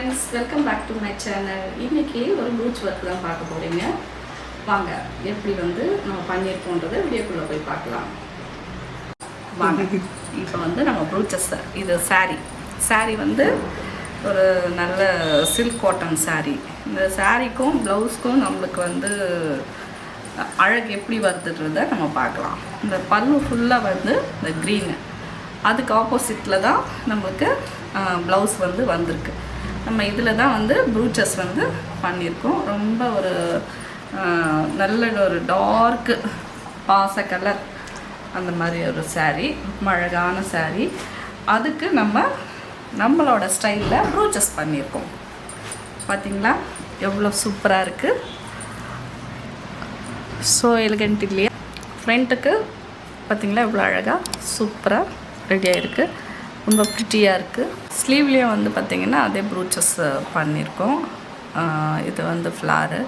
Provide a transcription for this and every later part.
friends, welcome back to my channel. இன்னைக்கு ஒரு brooch work தான் பார்க்க போறீங்க. வாங்க எப்படி வந்து நம்ம பண்ணிருக்கோம்ன்றதை வீடியோக்குள்ள போய் பார்க்கலாம். வாங்க. இப்போ வந்து நம்ம ப்ரூச்சஸ் இது saree வந்து ஒரு நல்ல சில்க் காட்டன் saree. இந்த சாரீக்கும் ப்ளவுஸ்க்கும் நம்மளுக்கு வந்து அழகு எப்படி வருதுன்றதை நம்ம பார்க்கலாம். இந்த பல்லு ஃபுல்லாக வந்து இந்த க்ரீனு, அதுக்கு ஆப்போசிட்டில் தான் நம்மளுக்கு ப்ளவுஸ் வந்து வந்திருக்கு. நம்ம இதில் தான் வந்து ப்ரூச்சஸ் வந்து பண்ணியிருக்கோம். ரொம்ப ஒரு நல்ல ஒரு டார்க்கு பாச கலர் அந்த மாதிரி ஒரு saree, ரொம்ப அழகான saree. அதுக்கு நம்மளோட ஸ்டைலில் ப்ரூச்சஸ் பண்ணியிருக்கோம். பார்த்திங்களா எவ்வளோ சூப்பராக இருக்குது, ஸோ எலிகண்ட் இல்லையா? ஃப்ரண்ட்டுக்கு பார்த்திங்களா எவ்வளோ அழகாக சூப்பராக ரெடியாக இருக்குது, ரொம்ப ப்ரிட்டியாக இருக்குது. ஸ்லீவ்லேயும் வந்து பார்த்திங்கன்னா அதே ப்ரூச்சஸ் பண்ணியிருக்கோம். இது வந்து ஃப்ளாரு,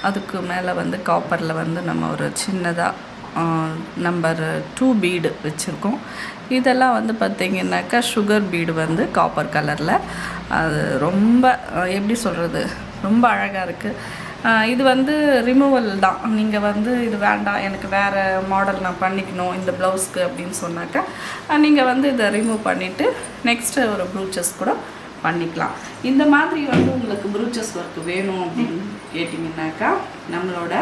அதுக்கு மேலே வந்து காப்பரில் வந்து நம்ம ஒரு சின்னதாக நம்பர் 2 பீடு வச்சுருக்கோம். இதெல்லாம் வந்து பார்த்திங்கனாக்கா சுகர் பீடு வந்து காப்பர் கலரில். அது ரொம்ப எப்படி சொல்கிறது, ரொம்ப அழகாக இருக்குது. இது வந்து ரிமூவல் தான். நீங்கள் வந்து இது வேண்டாம், எனக்கு வேறு மாடல் நான் பண்ணிக்கணும் இந்த ப்ளவுஸ்க்கு அப்படின்னு சொன்னாக்கா நீங்கள் வந்து இதை ரிமூவ் பண்ணிவிட்டு நெக்ஸ்ட்டு ஒரு ப்ரூச்சஸ் கூட பண்ணிக்கலாம். இந்த மாதிரி வந்து உங்களுக்கு ப்ரூச்சஸ் ஒர்க் வேணும் அப்படின்னு கேட்டிங்கனாக்கா நம்மளோட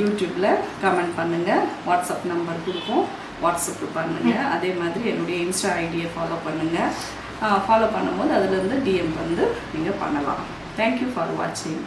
யூடியூப்பில் கமெண்ட் பண்ணுங்கள், வாட்ஸ்அப் நம்பர் கொடுப்போம், வாட்ஸ்அப்பு பண்ணுங்கள். அதே மாதிரி என்னுடைய இன்ஸ்டா ஐடியை ஃபாலோ பண்ணுங்கள். ஃபாலோ பண்ணும்போது அதுலேருந்து டிஎம் வந்து நீங்கள் பண்ணலாம். தேங்க்யூ ஃபார் வாட்சிங்.